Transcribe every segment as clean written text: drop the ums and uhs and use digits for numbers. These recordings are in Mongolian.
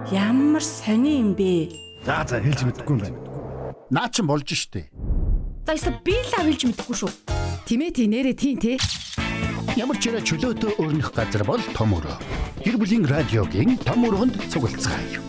Ямар сони юм бэ? За хэлж мэдэхгүй юм байна. Наа чин болж штэ. За эсвэл би л авилж мэдэхгүй шүү. Тимээ тий нэрэ тий те. Ямар ч чөлөөтэй өрнөх газар бол том өрөө. Гэр бүлийн радиогийн том өрөөнд цуглацгаая.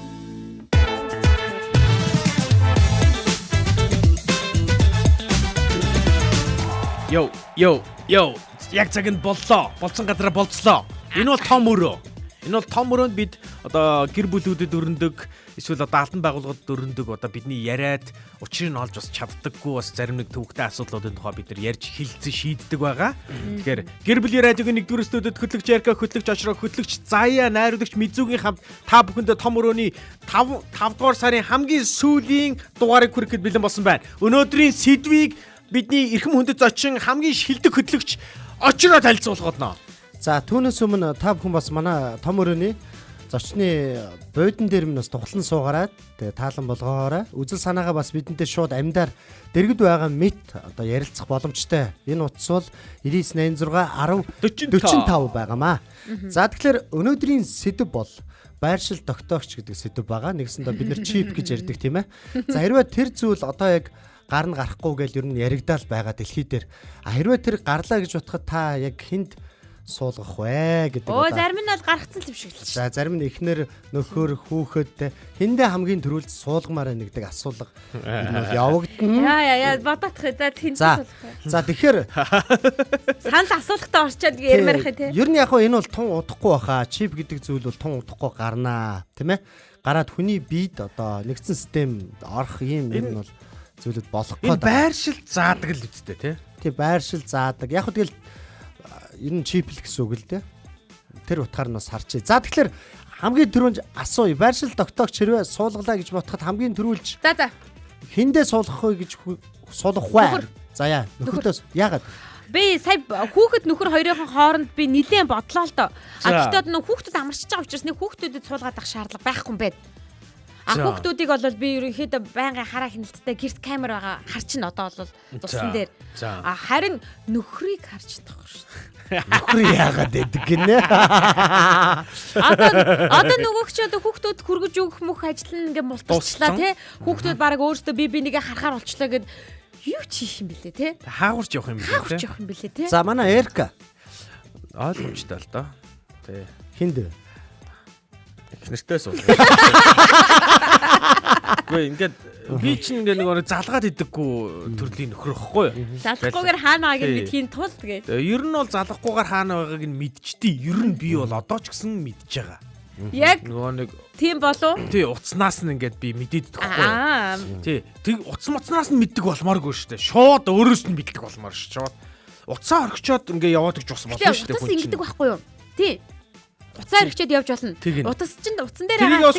Йоо. Яг цаг нь боллоо. Болсон газараа болцлоо. Энэ бол том өрөө. Энэ бол том өрөөнд бид одоо гэр бүлүүдэд өрнөдөг, эсвэл одоо албан байгууллагад өрнөдөг одоо бидний яриад учрыг нь олж бас чаддаггүй бас зарим нэг төвөгтэй асуудлуудын тухай бид нар ярьж хэлцэн шийддэг байгаа. Тэгэхээр гэр бүлийн радиогийн 1-р студиуд хөтлөгч Ярка, хөтлөгч Очроо, хөтлөгч Заяа, найруулагч Мизүүгийн хамт та бүхэндээ том өрөөний 5 дугаар сарын хамгийн сүүлийн дугаарыг хүрэхэд бэлэн болсон байна. Өнөөдрийн сэдвийг бидний эрхэм хүндэт зочин хамгийн шилдэг хөтлөгч Очроо танилцуулах болно. За түүнээс өмнө та бүхэн бас манай том өрөөний зочны буудан дээр минь бас тухлан суугаараад тэгээ таалан болгоорой. Үзэл санаагаа бас бидэнтэй шууд амьдаар дэргэд байгаа мэт одоо ярилцах боломжтой. Энэ утас бол 9986 10 45 байгаамаа. За тэгэхээр өнөөдрийн сэдв бол байршил тогтоогч гэдэг сэдв байгаа. Нэгсэндээ бид нар чип гэж ярьдаг тийм ээ. За хэрвээ тэр зүйл одоо яг гар нь гарахгүй гэж ер нь яригдаал байгаа дэлхий дээр. Хэрвээ тэр гарлаа гэж бодоход та яг хүнд суулгах вэ гэдэг. Оо зарим нь бол гаргацсан л юм шиг л. За зарим нь эхнэр нөхөр хүүхэд хэндээ хамгийн түрүүл суулгамаар байна гэдэг асуулга энэ бол явагдана. Яа бодоодох. За тэнд суулгах. За тэгэхээр санал асуулгатай орчоод ярмаар их тий. Ер нь яг энэ бол тун удахгүй баха. Чип гэдэг зүйл бол тун удахгүй гарнаа, тийм ээ? Гараад хүний биед одоо нэгдсэн систем орох юм ер нь бол зүйлүүд болох гэдэг. гэдэг. Байршил заадаг л үстэй тий. Тий байршил заадаг. Яг хөө тэгэл ер нь чип л гэсэн үг л дээ. Тэр утгаар нь бас харчээ. За тэгэхээр хамгийн түрүүнд асууя. Байршил тогтоогч хэрвээ суулгалаа гэж бодоход хамгийн түрүүлж За. Хиндээ суулгах вэ гэж суулгах вэ? За яа. Нөхөртөөс яагаад? Би сая хүүхэд нөхөр хоёрын хооронд би нилээн бодлоо л доо. Гэхдээ нөх хүүхдүүд амарчж байгаа учраас нэг хүүхдүүдэд суулгаад авах шаардлага байхгүй юм байна. Хүүхдүүдийг бол би ерөнхийдөө байнгын хараа хяналттай гэрт камер байгаа харчин одоо бол тусан дээр. Харин нөхрийг харж чадахгүй шүү дээ. Нөхөр яагаад гэдэг гинэ? Одоо нөгөөгч одоо хүүхдүүд хүргэж өгөх мөх ажил нь ингээ мултарчлаа тий. Хүүхдүүд баг өөрсдөө би нэгээ харахаар болчлоо гэд юу ч хийх юм бэлээ тий. Хаагурч явах юм бэлээ тий. За манай Эрка ойлгомжтой л доо. Тий. Хинд нэртэй суулгах. Гүй ингээд би чинь ингээд нэг залгаад идэггүй төрлийн нөхөр ихгүй юу? Залахгүйгээр хаана байгааг нь мэдхийн тул тэгээд. Ер нь бол залахгүйгээр хаана байгааг нь мэдчихдээ ер нь би бол одоо ч гэсэн мэдж байгаа. Яг нөгөө нэг тийм болов? Тий, утаснаас нь ингээд би мэдээд идэхгүй юу? Тий, тэг утас-муцнаас нь мэддэг болмооргүй шүү дээ. Шууд өөрөөс нь мэддэг болмоор шүү. Шууд утсаа орхичоод ингээд яваад гэж болсон болно шүү дээ. Утас ингэдэг байхгүй юу? Тий. Уцаар ирчээд явж болно. Утас чинь утсан дээр байгаа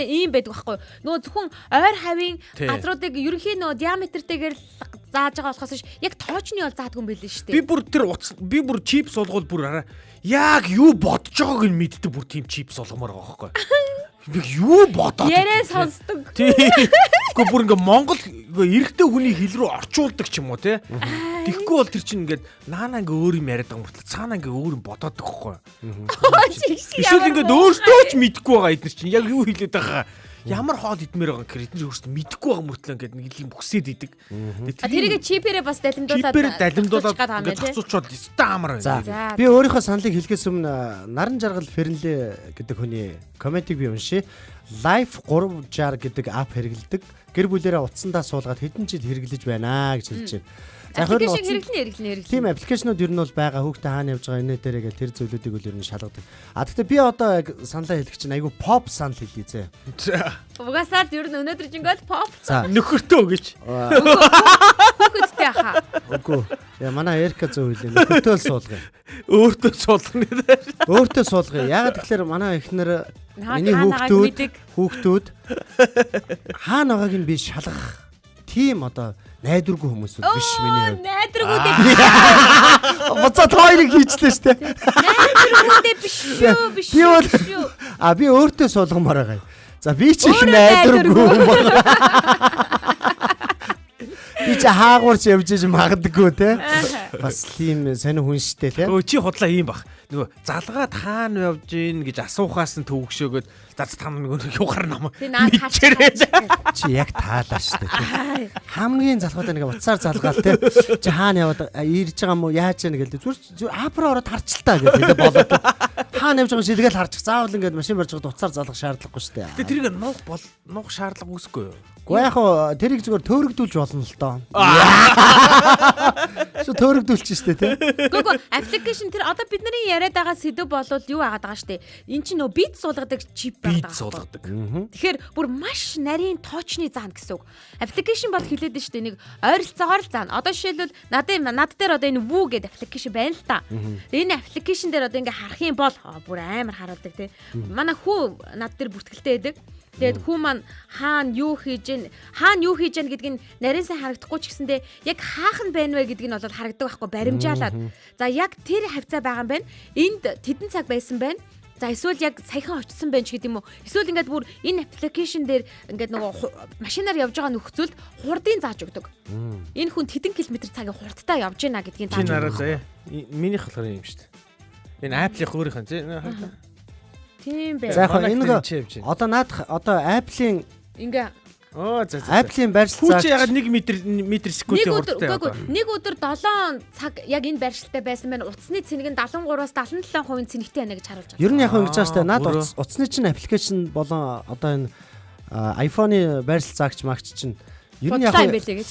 ийм байдаг байхгүй юу? Нөгөө зөвхөн ойр хавийн газруудыг ерөнхий нөгөө диаметртэйгээр зааж байгаа болохоос яг тоочны бол заадгүй юм байл шүү дээ. Би бүр чип суулгуул бүр араа яг юу бодож байгааг нь мэддэг бүр тийм чип суулгамаар байгаа байхгүй юу? Би юу бодоод ярээ сонсдог. Гэхдээ бүр ингээ Монгол эрэгтэй хүний хэл рүү орчуулдаг ч юм уу те. Тэгэхгүй бол тэр чинь ингээд наана ингээ өөр юм яриад байгаа мөртлөө цаана ингээ өөр юм бодоод байгаа байхгүй юу? Эсвэл ингээд өөртөө ч мэдэхгүй байгаа эдгээр чинь яг юу хэлээд байгаа. Ямар хоол идмээр байгаа гэхээр эдгээр өөртөө мэдэхгүй байгаа мөртлөө ингээд нэг юм бүксээд идэг. Тэрийг чипээрээ бас далимдуулаад ингээд цацуучаад өстэй амар байна. За би өөрийнхөө саналыг хэлхээс өмнө Наран Жаргал Фернлэ гэдэг хүний комментиг би уншия. Life 360 гэдэг ап хэрэглэдэг. Гэр бүлээрээ утсандаа суулгаад хэдэн жил хэрэглэж байна гэж хэлж байна. За хэрэглэн. Тийм аппликейшнууд ер нь бол байгаа. Хүүхдээ хаана явж байгаа энэ дээрээ тэр зүйлүүдийг бол ер нь шалгадаг. Гэхдээ би одоо яг саналаа хэлэх чинь айгүй pop санал хэлье зэ. Угаасаа ер нь өнөөдөр жингод pop. Нөхөртөө гэж. Хүүхэдтэй хаа. Үгүй. Яа манай Эрка зөв хэлээ. Нөхөртөө суулгая. Өөртөө суулгана. Өөртөө суулгая. Ягаад тэгэхээр манай эхнэр миний хүүхдүүд хаана байгааг нь би шалгах тийм одоо найдваргүй хүмүүс биш миний хувьд. Найдваргүйдээ биш. Буцаад хоёрыг хийчлээ штэ. Найдваргүйдээ биш шүү. Би өөртөө суулгамаар байгаа. За би ч их найдваргүй юм байна. Би Би чи хаагуурч явж иж магадгүй те. Бас тийм сонир хүн штэ те. Өө чи худлаа ийм бах. Нөгөө залгаад хаана явж гин гэж асуухаас нь төвөгшөөгөөд за та нөгөө юухаар нам. Тэ наад хаач. Чи яг таалаа штэ те. Хамгийн залхуутай нэг утсаар залгаал те. Чи хаана яваад ирж байгаа юм уу яаж яана гэлээ. Зүгээр апраа ороод харчлаа гэдэг болоод. Хаана явж байгаа шилгээл харчих. Заавал ингээд машин барьж байгаад утсаар залгах шаардлагагүй штэ. Тэгээ тэрийг нуух шаардлага үүсэхгүй юу? Гэхдээ яг хоо тэрийг зүгээр төөрөгдүүлж болно л доо. Шо төөрөгдүүлж штэ те. Гүг аппликейшн тэр одоо бидний яриад байгаа сэдв болвол юу агаад байгаа штэ. Энд чинь нөө бит суулгадаг чип Бит байгаа. суулгадаг. Тэгэхээр бүр маш нарийн тоочны заан гэсэн үг. Аппликейшн бол хэлээд нь штэ нэг ойролцоогоор л заана. Одоо жишээлбэл над дээр одоо энэ Woo гэдэг аппликейшн байна л та. Энэ аппликейшн дээр одоо ингээ харах юм бол бүр амар харуулдаг те. Манай хүү над дээр бүртгэлтэй байдаг. Тэгээд хүү маань хаана юу хийж гэн гэдгийг нарийн сайн харагдахгүй ч гэсэндээ яг хаах нь байна вэ гэдгийг нь бол харагдаг байхгүй баримжаалаад. За яг тэр хавцаа байгаа юм байна. Энд тэдэн цаг байсан байна. За эсвэл яг саяхан очсон байж гэдэг юм уу? Эсвэл ингээд бүр энэ аппликейшн дээр ингээд нөгөө машинаар явж байгаа нөхцөлд хурдын зааж өгдөг. Энэ хүн тэдэн километр цагийн хурдтай явж байна гэдгийг зааж Чи нараа өгдөг. заяа. Минийх болохоор юм шүү дээ. Энэ Apple-ийн өөрийнх нь Тийм бай. За яг энэ Манайх тэр чи явж одоо наадах одоо Apple-ийн Ингээ Оо за. Apple-ийн байршил Хүүч ягаад 1 метр секундын хурдтай нэг яваа. нэг өдөр 7 цаг яг энэ байршилтай байсан байна. Утасны цэнэг нь 73-аас 77% цэнэгтэй байна гэж харуулж байгаа. Ер нь яг ингэж байгаа штэ. Наад бүрөө. утасны чинь аппликейшн болон одоо энэ iPhone-ы байршил заагч магч чинь ер нь яг Бодлоо юм байлээ гэж.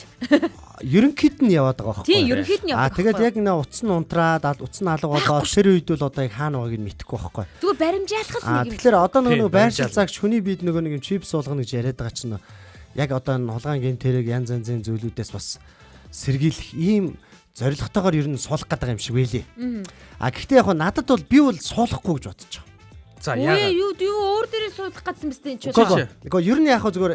ерөнхийд нь яваад байгаа байхгүй. Тийм ерөнхийд нь яваад. Тэгээд яг нэ утас нь унтраад утас нь алга болоод тэр үед бол одоо яг хаана байгааг нь мэдэхгүй байхгүй. зүгээр баримжаалах нэг юм. Тэгэхээр одоо нөгөө байршил баримжаал. заагч хүний бид нөгөө нэг юм чип суулгана гэж яриад байгаа чинь яг одоо энэ хулгайн гэмтэрэг янз янзын зүйлүүдээс бас сэргийлэх ийм зорилготойгоор ер нь суулгах гэдэг юм шиг байлээ. Гэхдээ яг надад бол би бол суулгахгүй гэж бодож байгаа. За Өө яагаад? юу өөр дээрээ суулгах гэсэн мэт энэ ч Үгүй. Гэхдээ ер нь яг зүгээр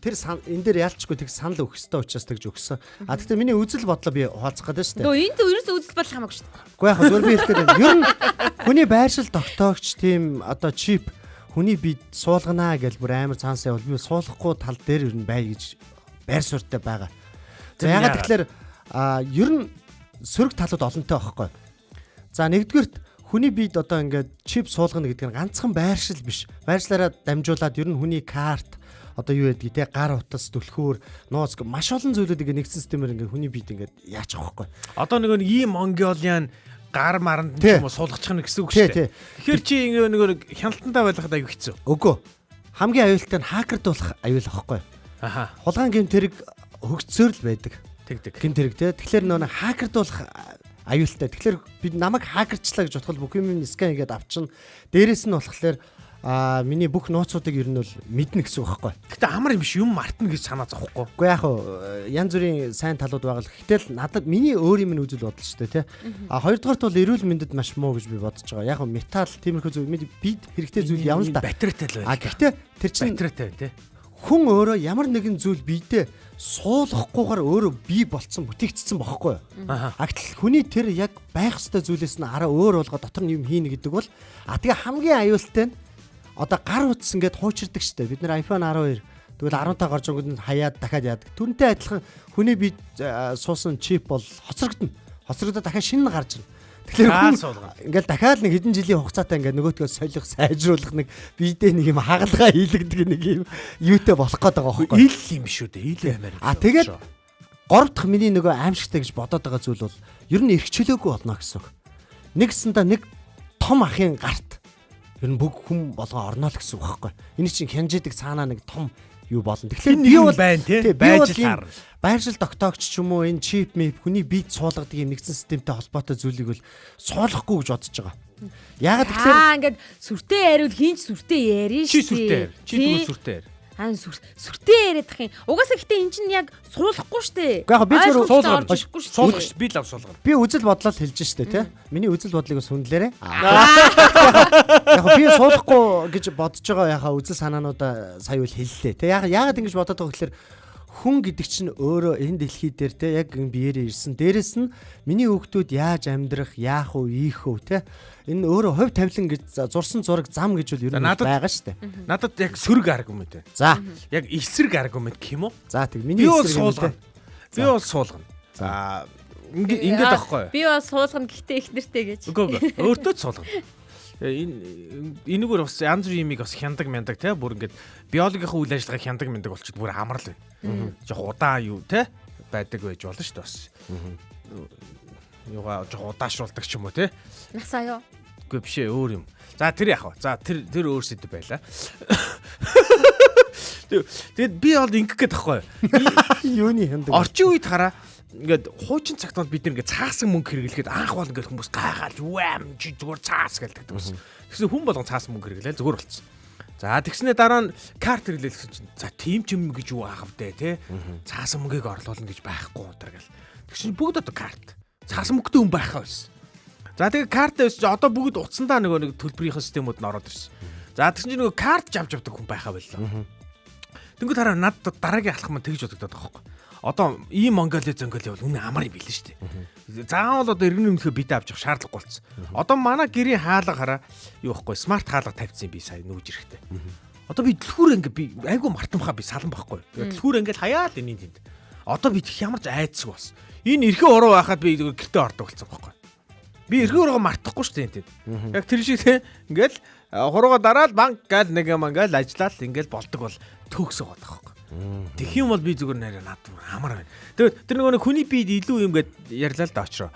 тэр энэ дээр ялчгүй тэг санал өгөх ёстой учраас тэгж өгсөн. Гэхдээ миний үзэл бодлоо би хуваалцах гэдэг шүү дээ. Нөө энд ерөөсөө үзэл бодол хамаагүй шүү дээ. Уу яг зүгээр би хэлэх гэдэг. Ер нь хүний байршил тогтоогч тийм одоо чип хүний бид суулганаа гэж бүр амар цаанасаа бол би суулгахгүй тал дээр ер нь бай гэж байр суурьтай байгаа. За ягаад тэгэхээр ер нь сөрөг талууд олонтой байхгүй. За нэгдүгürt хүний бид одоо ингээд чип суулгана гэдэг нь ганцхан байршил биш. Байршлаараа дамжуулаад ер нь хүний карт одоо юу гэдгийг те гар утас түлхүүр нууц маш олон зүйлүүдийг нэгдсэн системээр ингээд хүний бид ингээд яач авахгүй. Одоо нэг ийм Mongolian гар маранд Тий. юм уу суулгачих нэг гэсэн үг Тий, шүү дээ. Тэгэхээр чи нэг хяналтандаа байлгахад аягүй хэцүү. Үгүй. Хамгийн аюултай нь хакердуулах аюул ахгүй. Аха. Хулгайн гэмтэрэг хөгжсөөр л байдаг. Тэгдэг. Гэмтэрэг те. Тэгэхээр нөө хакердуулах аюултай. Тэгэхээр бид намайг хакерчлаа гэж бодвол бүх юм скан хийгээд авчин. Дээрээс нь болохоор миний бүх нууцуудыг ер нь бол мэднэ гэсэн үг байхгүй. Гэтэ амар юм биш юм мартна гэж санаа зовхгүй. Уу яг янз бүрийн сайн талууд байгаа л. Гэтэл надад миний өөр юм үзэл бодол шүү дээ те. Хоёрдугаарт бол эрүүл мэндэд маш муу гэж би бодож байгаа. Яг металл тиймэрхүү зүйл бид хэрэгтэй зүйл явна л да. Батарейтай л байна. Гэхдээ тэр чинь Батарейтай тий. хүн өөрөө ямар нэгэн зүйл биедээ суулгахгүйгээр өөрөө бий болцсон бүтээгдсэн бохоггүй юу? Гэтэл хүний тэр яг байх ёстой зүйлээс нь араа өөр болгоод дотор нь юм хийнэ гэдэг бол тэгээ хамгийн аюултай нь одоо гар утас ингээд хуучирдаг штэ. Бид нэр iPhone 12 тэгвэл 15 гарч өнгөнд нь хаяад дахиад яадаг. Түүнтэй адилхан хүний бие суусан чип бол хоцрогдно. Хоцрогдоод дахиад шинэ гарч ирнэ. Тэгэхээр ингээд дахиад нэг хэдэн жилийн хугацаатай ингээд нөгөөдгөө солих, сайжруулах нэг биедээ нэг юм хагалгаа хийлэгдэг нэг юм юутэй болох гээд байгаа байхгүй. Ил юм шүү дээ. Ил амар. Тэгээд 3 дахь миний нөгөө аимшигтай гэж бодоод байгаа зүйл бол ер нь эрхчлөөгүй болно гэсэн үг. Нэгсэндээ нэг том ахын гарт ер нь бүх хүн болгоо орно л гэсэн үг байхгүй. Энэ чинь хянжидаг цаанаа нэг том юу болно. Тэгэхээр би бол байна тий. байж Байж таар. байршил тогтоогч ч юм уу энэ чип мэп хүний бие суулгадаг юм нэгэн системтэй холбоотой зүйлийг бол суулгахгүй гэж бодож байгаа. Ягаад тэгэхээр Ингээд сүртэй яриул хинч сүртэй ярина Чи шүү. сүртэй. Чи тэгвэл сүртэй. Сүртэй яриад ах юм. Угаасаа гэтээ эн чинь яг суулгахгүй штэ. Яг би зөв суулгаар орчихгүй штэ. суулгаж би л ав суулгаар. би үзэл бодлоо л хэлж штэ тий. Миний үзэл бодлыг бас хүндлээрээ. Яг би суулгахгүй гэж бодож байгаа яхаа үзэл санаануудаа сая үл хэллээ тий. Ягаад ингэж бодоод байгаа гэхээр хүн гэдэг чинь өөрөө энэ дэлхий дээр те яг биеэрээ ирсэн. Дээрэс нь миний хүүхдүүд яаж амьдрах, яах вэ, ийх вэ те. Энэ өөрөө хувь тавилан гэж зурсан зураг зам гэж бол ер нь байгаа шүү дээ. Надад яг сөрөг аргумент байна. За. Яг эсрэг аргумент гэх юм уу? За тэг миний Би бол эсрэг юм суулгана. Би бол суулгана. За ингээд аахгүй. Би бол суулгана гэхдээ их нэртэй гэж. Үгүй өөртөө ч суулгана. Энэгээр бас янз бүрийн юмыг бас хяндаг мяндаг те бүр ингээд биологийн үйл ажиллагаа хяндаг мяндаг болчиход бүр амар л байна. Жог удаан юу те байдаг байж болно шүү дээ бас. Юугаа жог удаашруулдаг ч юм уу те. Насаа юу? Үгүй биш ээ өөр юм. За тэр яах вэ? За тэр өөр сэдв байлаа. Тэгээд би бол ингэх гээд тахгүй. Юуны хяндаг. Орчин үед хараа ингээд хуучин цагт бол бид ингээд цаасан мөнгө хэрэглэхэд анх бол ингээд хүмүүс гайхаад вэм чи зүгээр цаас гэлдэг гэсэн. Тэгсэн хүн болгон цаасан мөнгө хэрэглээл зүгээр болцсон. За тэгснээ дараа нь карт хэрэглээл гэсэн чинь за тийм ч юм гэж юу аах вэ те. Цаасан мөнгийг орлуулна гэж байхгүй удаа гэл. Тэгсэн бүгд одоо карт. Цаасан мөнгөтэй хүн байхаа байсан. За тэгээ карт байсан одоо бүгд утсандаа нэг төлбөрийн системүүд нь ороод ирсэн. За тэгсэн чинь нөгөө карт авч явдаг хүн байхаа байлаа. Тэнгүүд хараа над дараагийн алхам нь тэгж бодогдоод байгаа байхгүй. Одоо ийм Монголиа зөнгөл явал үнэ амар юм билээ шүү дээ. Заавал одоо иргэн нэмэхээ бид авч явах шаардлага болцсон. Одоо манай гэрийн хаалга хараа юу байхгүй смарт хаалга тавьчихсан би сая нүүж ирэхтэй. Одоо би дэлгүүр ингээ би айгу мартамхаа би салан байхгүй. Дэлгүүр ингээл хаяал энэ тэнд. Одоо би ямар ч айцсаг болсон. Энэ эрхээ уруу байхад би гэртээ ордог болсон байхгүй. Би эрхээ уруугаа мартахгүй шүү дээ тэнд. Яг тэр шиг те ингээл хуруугаа дараал банк гал нэг юм ингээл ажиллаад ингээл болдог бол төгсөө байгаа байхгүй. Тэгэх юм бол би зүгээр нэрээ над амар байна. Тэгээд тэр нөгөө хүний биед илүү юм гээд ярьлаа л да очроо.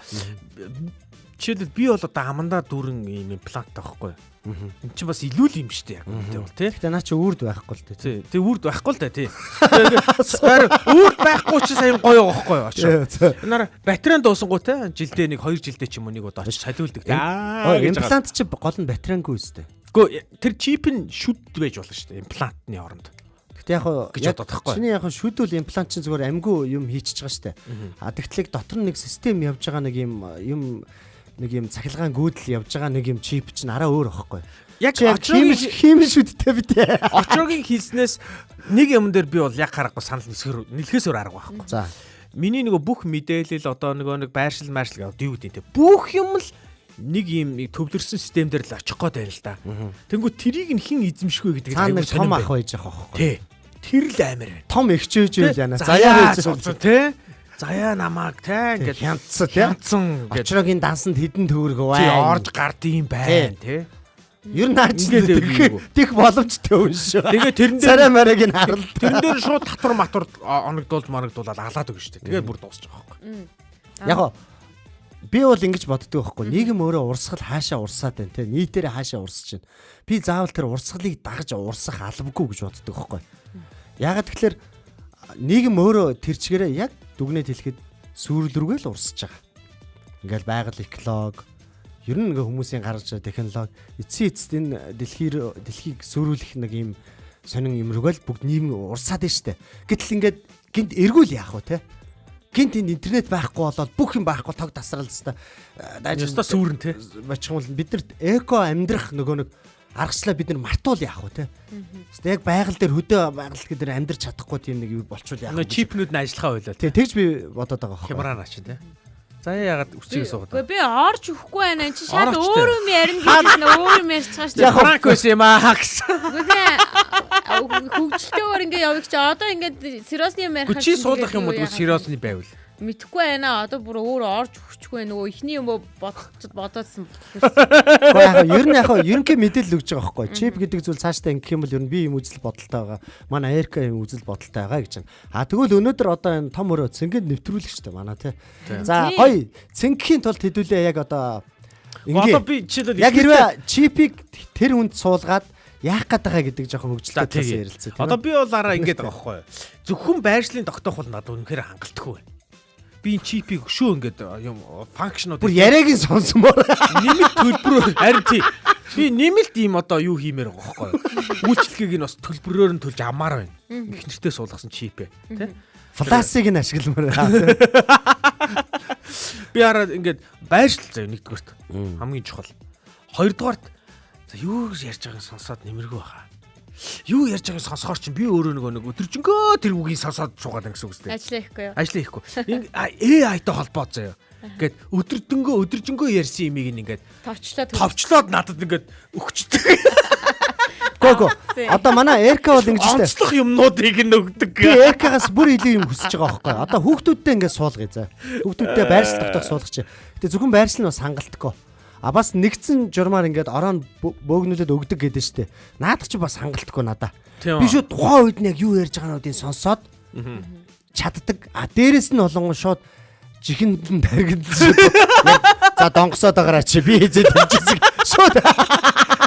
Жишээлбэл би бол одоо амандаа дүүрэн юм имплант таахгүй. Энд чинь бас илүү л юм штэ яг үнэтэй бол тий. Гэтэ наа чи үрд байхгүй л тий. Тэг үрд байхгүй л да тий. Үрд байхгүй ч сайн гоё байхгүй очроо. Наар батарейн дуусангуутай жилдээ нэг 2 жилдээ ч юм уу нэг удаа очиж солиулдаг тий. Имплант чи гол нь батарейнгүй үстэй. Гэхдээ тэр чип нь шүд байж болно штэ имплантны оронд. Яг гэж бодоод тахгүй. Чиний яг шүдүүл имплант чинь зүгээр амгүй юм хийчихэж байгаа штэ. А тэгтлэг дотор нэг систем явж байгаа нэг юм цахилгаан гүйдэл явж байгаа нэг юм чип чинь араа өөр байхгүй. Яг химийн шүдтэй бид. Очрогийн хэлснээс нэг юм дээр би бол яг харахгүй санал нэлхээс өөр арга байхгүй. За. Миний нөгөө бүх мэдээлэл одоо нэг байршил гэдэг юу гэдэг те. Бүх юм л нэг юм төвлөрсөн систем дээр л очих гээд байна л да. Тэнгүү трийг нь хэн эзэмшгүй гэдэг аюул сонирхол том ах байж байгаа байхгүй. Тий. Тэр л амар байна. Том эгчөөж байл яана. Заяа хийж тий. Заяа намааг тий ингээд хянцсан гэж. Очрогийн дансанд хідэн төгрөг бай. Тий орж гард юм байна тий. Ер нь наач тийх боломжтой хүн шүү. Тэгээ тэрэн дээр царай марыг нь харал. Тэрэн дээр шууд татвар оногдуулаад алаад өгнө шүү дээ. Тэгээ бүр дуусчих байгаа байхгүй. Яг би бол ингэж боддог байхгүй. Нийгэм өөрөө урсгал хаашаа урсаад байна те. Нийтээрээ хаашаа урсаж байна. Би заавал тэр урсгалыг дагаж урсах албагүй гэж боддог байхгүй. Ягаад тэгэхээр нийгэм өөрөө тэр чигээрээ яг дүгнээд хэлэхэд сүрэл рүүгээ л урсаж байгаа. Ингээл байгаль эколог ер нь ингээ хүмүүсийн гаргаж байгаа технологи эцсийн энэ дэлхийг сүрүүлэх нэг юм сонин юм рүүгээ л бүгд нийгэм урсаад байна штэ. Гэтэл ингээд гинт эргүүл яах вэ те? Гинт энэ интернет байхгүй болоод бүх юм байхгүй тог тасрал хэвээр дайж өстой сүрэн те. Бачих юм бол бид нарт эко амьдрах нөгөө нэг аргачлаа бид нар мартуул яах вэ те. Хэвээ яг байгаль дээр хөдөө байгаль гэдэг амьдрч чадахгүй тийм нэг юу болчвол яах вэ? Чипнүүд нь ажиллахаа байлаа. Тий, тэгж би бодоод байгаа байхгүй. Хямраа наач те. За яагаад үчиг суугаад. Гэхдээ би орж өгөхгүй байна. Энд чи шал өөр юм ярина гэж өөр юм ярьж байгаа шүү дээ. Франк байсан юм аа гэсэн. Үгүй хөгжилтэйгээр ингээ явж чи одоо ингээ сериосны юм ярих. Чи суулгах юм бол сериосны байвал. Мэдхгүй байна. Одоо бүр өөр орж өгчихгүй нөгөө ихний юм бодоодсэн. Гэхдээ яг ерөнхий мэдээлэл өгж байгаа байхгүй. Чип гэдэг зүйл цаашдаа ингэх юм бол ер нь би юм үзэл бодолтой байгаа. Манай Эрка юм үзэл бодолтой байгаа гэж байна. Тэгвэл өнөөдөр одоо энэ том өрөө цэнгэнд нэвтрүүлэх шүү дээ манай тий. За гоё цэнгэхийн тулд хэдүүлээ яг одоо ингээ би жишээлбэл яг хэрвээ чипийг тэр хүнд суулгаад яах гээд байгаа гэдэг жоохон хөгжилтэй талаас ярилцъя. Одоо би бол араа ингэж байгаа байхгүй. Зөвхөн байршлын тогтоох бол надад үнэхээр хангалтгүй байна. Би чипийг өшөө ингээд юм функшнууд бүр яриагийн сонсомоор нэмэлт төлбөрөөр харин тий би нэмэлт ийм одоо юу хиймээр байгаа байхгүй. Үйлчлэгийг нь бас төлбөрөөр нь төлж амаар байна. Их нэртээ суулгасан чипээ тий. Фласыг нь ашигламаар байгаа. Би араа ингээд байршил заяа нэгдүгээрт хамгийн чухал. Хоёрдугаарт за юу ярьж байгааг сонсоод нэмэргүй байгаа. Юу ярьж байгааг сонсохоор чинь би өөрөө нэг өдөржингөө тэр үгийг сонсоод суугаад гэсэн үг үстэй. Ажлаа хийхгүй юу? Ажлаа хийхгүй. AI-тай холбоод заяа. Ингээд өдөржингөө ярьсан имийг ингээд товчлоод надад ингээд өгчдөг. Гөө. Одоо манай Эрка бол ингэж штэ. Онцлог юмнуудыг нь өгдөг. Би Эркагаас бүр илүү юм хүсэж байгаа байхгүй. Одоо хүүхдүүдтэй ингэ суулгая за. Хүүхдүүдтэй байршил тогтоох суулгач. Гэтэ зөвхөн байршил нь бас хангалтгүй. А бас нэгдсэн журмаар ингээд ороо бөөгнүүлээд өгдөг гэдэг штэ. Наадах чи бас хангалтгүй надаа. Би шүү тухайн үед нь яг юу ярьж байгаануудыг сонсоод чаддаг. А дээрэс нь болонгон шууд жихэн даргид. За донгосоод байгаараа чи би хэзээ тэмчихсэн. Шууд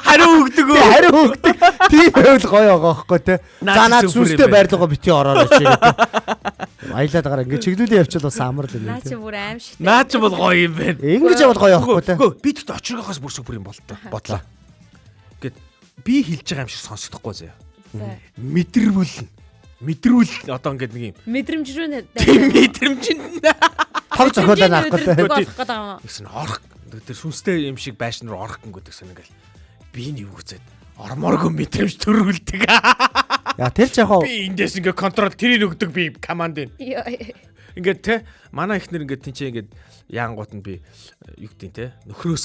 хариу өгдөг. Хариу өгдөг. Тийм байвал гоё байгаа байхгүй те. За наад сүнстэй байрлалгаа бити ороорой чи гэдэг. Аялаад байгаараа ингэ чиглүүлээ явчихвал бас амар л юм. Наа чи бүр аимшигтай. Наа чи бол гоё юм байна. Ингэж явал гоё байхгүй те. Үгүй би тэгт очрогоос бүр супер юм бодлоо. Гэт би хэлж байгаа юм шиг сонсохдохгүй заяа. Мэдрүүл одоо ингээд нэг юм. Мэдрэмж рүү Мэдрэмжинд Тог зохиолоо наахгүй те. Гэсэн орох тэр сүнстэй юм шиг байшин руу орох гэнгээд гэсэн ингээл би нь юу гэцээд орморгүй мэдрэмж төрүүлдэг. Яа тэр ч яг би эндээс ингээ контрол тэрийг өгдөг би команд нь. Ингээд те манай ихнэр ингээд тийч ингээд яангууд нь би юу гэдэг те нөхрөө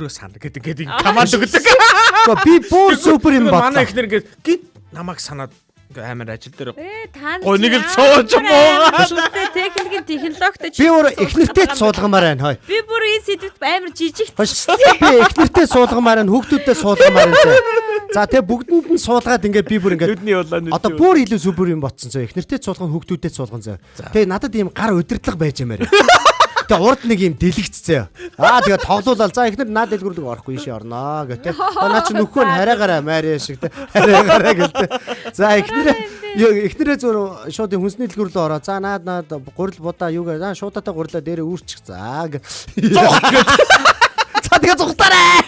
сан гэдэг ингээд команд өгдөг. би бүр супер юм бодлоо. Манай ихнэр ингээд гид намайг санаад амар ажил дээр та гоо нэг л цууж муугаад техникийн технологитой би өөр эхнэртэй суулгамаар байна хой. Би бүр энэ сэдвт амар жижиг. Би эхнэртэй суулгамаар байна, хүүхдүүдтэй суулгамаар байна. За тэгээ бүгдэнд нь суулгаад ингээд би бүр ингээд одоо бүр илүү супер юм ботсон зөө. Эхнэртэй суулган хүүхдүүдтэй суулган зөө. Тэгээ надад ийм гар удирдлага байж юмаар. Тэгээ урд нэг юм дэлгэцсэн. Тэгээ тоглоулаад за эхнэр наад дэлгүрлэг орохгүй шээ орноо гэдэг. Наа чи нөхөө нь хараагараа маарэ шиг те. Хараагараа гэлтэй. За эхнэрээ зөөр шууд хүнсний дэлгүр рүү ороо. За наад гурил будаа юугаар за шуудатаа гурилаа дээрээ үүрчих. За гэ. За тэгээ зүхтараа.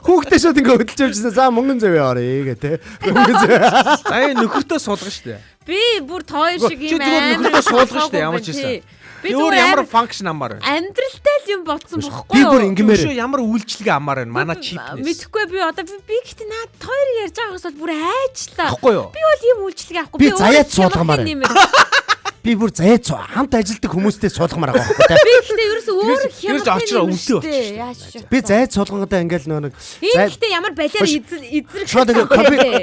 Хүүхдээ шууд ингээ хөдөлж явжсэн. За мөнгөн зэвээ орё гэ те. Мөнгөн зэвээ. За нөхөртөө суулгана штэ. Би бүр тоор шиг юм амар. Нөхөртөө суулгана штэ ямар ч байсан. Би өөр ямар функшн амар байна. Амьдралтай л юм бодсон бохгүй юу? Би бүр ингэмээр ямар үйлчлэгээ амар байна. Манай чипнес. Мэдхгүй би одоо би гэхдээ наад тоор ярьж байгаагаас бол бүр айчлаа. Баггүй юу? Би бол юм үйлчлэгээ авахгүй. Би заяад суулгамаар байна. Би бүр заяад хамт ажилтдаг хүмүүстэй суулгамаар байгаа байхгүй те. Би гэхдээ ерөөсөө өөр хямрах юм шүү. Яаж. Би заяад суулгангадаа ингээл нэг гэхдээ ямар балиар эзрэх шууд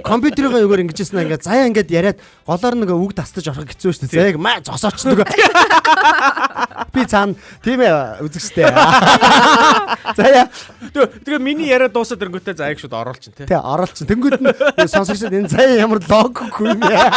компьютерийн өгөр ингэжсэн ингээд заяа ингээд яриад голоор нэг үг тастаж орох хэцүү шүү дээ. Заяаг маа зогсооч нөгөө. Би цаана тийм ээ үзэгчтэй. Заяа тэгээ миний яриа дуусаад ирэнгүүтээ заяаг шууд оруулчин те. Тэ оруулчин. Тэнгүүд нь сонсогчдод энэ заяа ямар логгүй юм яа.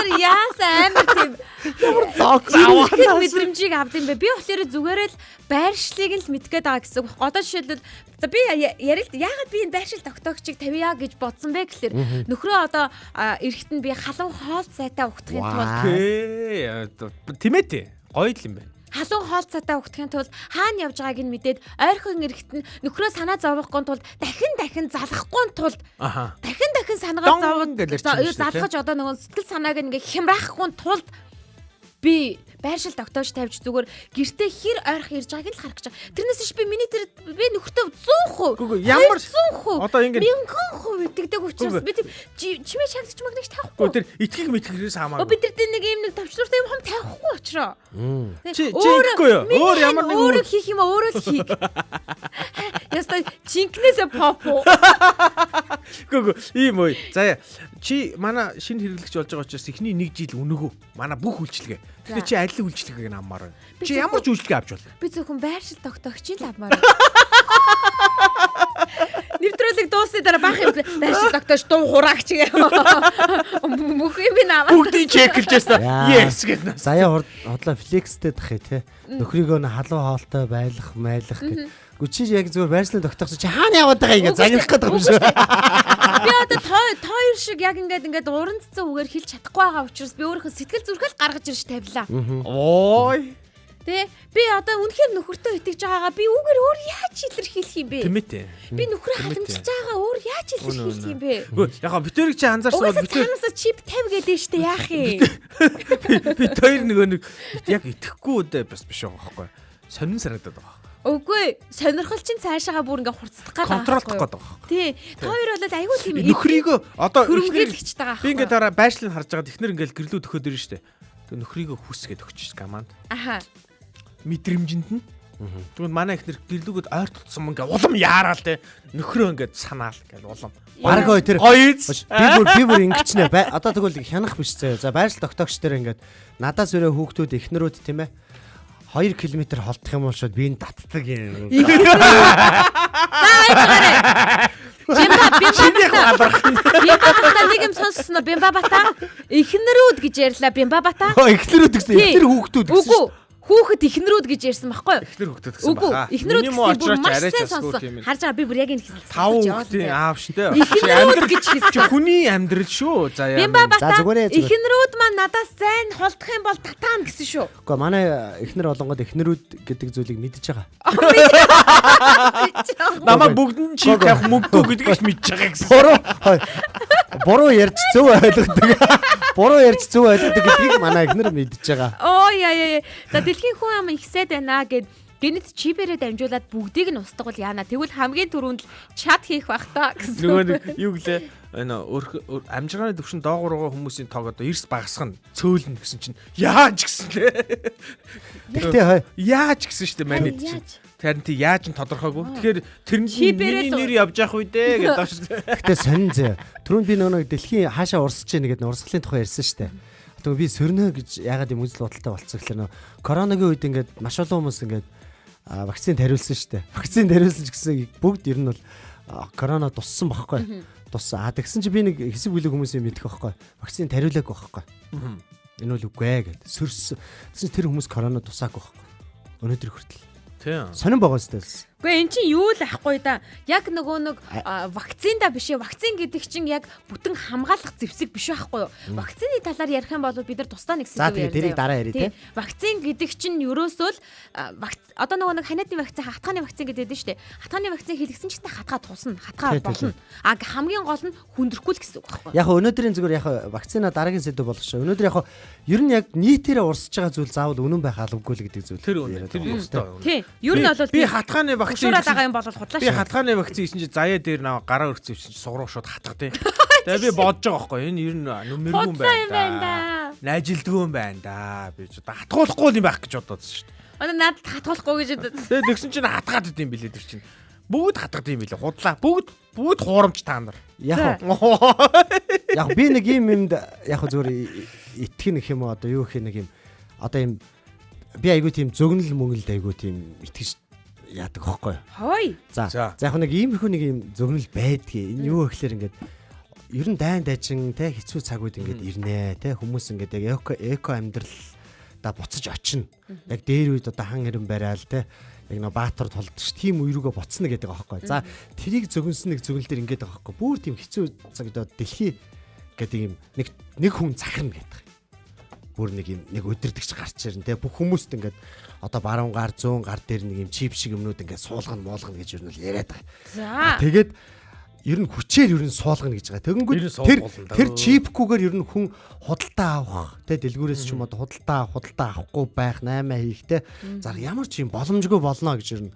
Яасан амар тийм ямар логгүй мэдрэмжийг авд юм бэ. Би болохоор зүгээрээ л байршлыг л мэдгээд байгаа гэсэн. Одоо жишээлбэл за би ярилт яагаад би энэ байршил тогтоогчийг тавья гэж бодсон бэ гэхээр нөхрөө одоо эрэхтэн би халуун хоол цайтай угтахын тулд тимээтэй гоё л юм байна. Халуун хоол цайтай угтахын тулд хаана явж байгааг нь мэдээд ойрхон эрэхтэн нөхрөө санаа зовоохгүй тулд дахин залахгүй тулд дахин санаагаа залгаж одоо нөгөө сэтгэл санааг ингээ хямраахгүй тулд би байршил тогтоож тавьж зүгээр гэртээ хэр ойрох ирж байгааг л харах гэж байгаа. Тэрнээс биш би миний тэр би нөхөртөө 100%. Ямар 100%. Одоо ингэ 1000% итгэдэг учраас би чимээ шагнаж магнаж тавихгүй. Тэр итгэх мэтгэхээс хамаагүй. Би тэр нэг юм нэг товчруутай юм хам тавихгүй очроо. Чи ихгүй юу? Өөр ямар нэг өөр хийх юм өөрөө л хийх. Яста чинкнээсээ попо. Гүг ийм үе. За чи манай шинэ хэрэглэгч болж байгаа учраас эхний 1 жил үнэгүй. Манай бүх үйлчлэгээ. Тэгээ чи аль үйлчлэгээг нь аммаар байна. Чи ямар ч үйлчлэгээ авч болно. Би зөвхөн байршил тогтоогчийн л авмаар. Нэвтрүүлэг дуусны дараа баах юм байршил тогтоож дуу хураагч гэх юм. Бүх юм би наваа. Бүгдийг чекэлж байсан. Yes гэдэг. Заяа хотлоо флекстэй дах те. Нөхрийгөө халуун хоолтой байлах, майлах гэх. Гүчиж яг зүгээр байршлын тогтоогч чи хаана яваад байгаа ингэ загнах гэдэг юм шүү. Би одоо тоор шиг яг ингээд уран цэцэн үгээр хэлж чадахгүй байгаа учраас би өөрийнхөө сэтгэл зүрхэл гаргаж ирж тавилаа. Ой. Тэ би одоо үнэхээр нөхөртөө итгэж байгаагаа би үгээр өөр яаж илэрхийлэх юм бэ? Тэмээтэй. Би нөхрөө халамжилж байгаа өөр яаж илэрхийлэх юм бэ? Гэхдээ яг битэрийг чи анзаарсан бол битэр цаанаас чип 50 гэдэг нь штэ яах юм? Бид хоёр нэг яг итгэхгүй үдэ бас биш байгаа байхгүй. Сонин санагдаад байгаа. Үгүй сонирхол чинь цаашаага бүр ингээ хурцдах гэдэг контролдох гэдэг байгаа. Тий. Хоёр бол айгүй тийм нөхрийгөө одоо хөрөнгөлөгчтэй байгаа. Би ингээ дараа байшлыг харж байгаа технэр ингээл гэрлүү төхөөд ирнэ штэ. Тэг нөхрийгөө хүсгээд өгч ш команд. Аха. Мэдрэмжинд нь Тэгвэл манай ихнэр гэлдүүгэд ойр тутсан ингээ улам яараал те нөхрөө ингээ санаал гэл улам. Бараг ой тэр Гоёз. би бүр ингэчнэ. Одоо тэгвэл хянах биш заяа. За байршил тогтоогч дээр ингээд надаас өрөө хүүхдүүд эхнэрүүд тийм ээ 2 км холдох юм бол шууд би энэ татдаг юм. Бимбабата нэг юм сонссноо бимбабата эхнэрүүд гэж ярьлаа бимбабата. Эхнэрүүд гэсэн эхнэр хүүхдүүд гэсэн. Үгүй хүүхэд эхнэрүүд гэж ярьсан байхгүй юу? Ихнэр хөгтөд гэсэн баха. Эхнэрүүд Миний муу гэсэн бүр очрооч маш арайч сайн асгүй сонсон. тийм ээ. Харж байгаа би бүр яг энэ хэлсэн. 5 хүүхдийн аав штэ. Эхнэрүүд гэж хэлсэн. Хүний амьдрал шүү. За яа. Бимбабата За, зүгээр. эхнэрүүд маань надаас зайн холдох юм бол татаана гэсэн шүү. Гэхдээ манай эхнэр олонгод эхнэрүүд гэдэг зүйлийг мэдчихэж байгаа. Намаа бүгд нь чи тавих мөнгөө гэдгийг ч мэдчихэж байгаа гэсэн. Буруу ярьж зөв ойлгодог. Буруу ярьж зөв ойлгодог гэдгийг манай эхнэр мэдчихэж байгаа. Оо яа. За дэлхийн хүн ам ихсээд байна гэд гэнэт чипээрээ дамжуулаад бүгдийг нь устгавал яана. Тэгвэл хамгийн түрүүнд л чат хийх бах та гэсэн. Нөгөө нэг юу гэлээ энэ амжиргааны төвшин доогуур байгаа хүмүүсийн тоог одоо эрс багасгах нь цөөлнө гэсэн чинь яаж гэсэн лээ. Гэтэ Яаж гэсэн штэ манайд чинь. Харин тий яаж нь тодорхойгүй. Тэгэхээр тэрэнд миний нэр явж явах үү дээ гэдэг доош. Гэтэ сонин зэ. Түрүүнд би нөгөө дэлхийн хаашаа урсаж яах нэгэд урсгалын тухай ярьсан штэ. Тэгээ би сөрнө гэж ягаад юм үзэл бодолтой болцсон гэхлээр нөгөө коронавигийн үед ингээд маш олон хүмүүс ингээд вакцин тариулсан штэ. Вакцин тариулсан ч гэсэн бүгд ер нь бол корона туссан бохоггүй. Туссан. Тэгсэн чи би нэг хэсэг бүлэг хүмүүсийн мэдэх байхгүй. Вакцин тариулаагүй байхгүй. Энэ бол үгүй ээ гэд. Сөрсөн. Тэгсэн чи тэр хүмүүс корона тусаагүй байхгүй. Өнөөдөр хүртэл. Тийм. Сонин байгаа сте. Гэхдээ эн чинь юу л ахгүй да. Яг нөгөө нэг вакцинда биш ээ. Вакцин гэдэг чинь яг бүтэн хамгаалах зэвсэг биш байхгүй юу? Вакцины талаар ярих юм бол бид нар тусдаа нэг сэдв За тэрийг дараа ярив те. Вакцин гэдэг чинь ерөөсөө л одоо нөгөө нэг ханиадны вакцин, хатгааны вакцин гэдэг дээ шүү дээ. Хатгааны вакцин хийлгсэн ч гэсэн хатгаа тусна, хатгаа болно. Хамгийн гол нь хүндрэхгүй л гэсэн үг байхгүй юу? Яг өнөөдрийн зүгээр яг вакцина дараагийн сэдв болох шүү. Өнөөдөр яг ер нь яг нийтээрээ урсж байгаа зүйл заавал үнэн байх албагүй л гэдэг зүйл. Тэр өстой. Тийм. Ер нь бол би хатгааны вакцин шуураад байгаа юм бол худлаа шүү. Би хатгааны вакцин чинь заяа дээр наваа гараа өрцөв чинь сугруу шууд хатгадаг. Тэгээ би бодож байгаа байхгүй энэ ер нь нөмөргүн байна да. Найжилдгүй юм байна да. Би ч хатгуулахгүй юм байх гэж бодоодсон шүү дээ. Одоо надад хатгуулахгүй гэж бодсон. Тэгээ тэгсэн чинь хатгаад идэм билээ тэр чинь. Бүгд хатгад юм билээ. Худлаа. Бүгд хуурамч та нар. Яг би нэг юмд яг зүгээр итгэх нэг юм одоо юу гэх нэг юм одоо юм би айгуу тийм зөгнөл мөнгөлд айгуу тийм итгэж яадаг хөхгүй. Хой. За яг нэг иймэрхүү нэг юм зөгнөл байдгийг. Энэ юу гэхэлэр ингээд ер нь дайн дайчин те хэцүү цагууд ингээд ирнэ те хүмүүс ингээд яг эко амьдрал да буцаж очино. Яг дээр үед одоо хан хэрэн барайл те яг нэг баатар толдож тийм үерүүгөө буцна гэдэг байгаа хөхгүй. За тэрийг зөгнсөн нэг зөгнөл дээр ингээд байгаа хөхгүй. Бүр тийм хэцүү цаг одоо дэлхий гэдэг юм нэг хүн захирна гэдэг. Бүр нэг юм нэг өдөрдөгч гарч ирнэ те бүх хүмүүст ингээд одоо баруун гар зүүн гар дээр нэг юм чип шиг юмнууд ингээд суулгана моолгоно гэж ер нь л яриад байгаа. За. Тэгээд ер нь хүчээр ер нь суулгана гэж байгаа. Тэгэнгүүт тэр чипгүйгээр ер нь хүн худалдаа авах те дэлгүүрээс ч юм уу худалдаа авахгүй байх 8 хийх те. За ямар ч юм боломжгүй болно гэж ер нь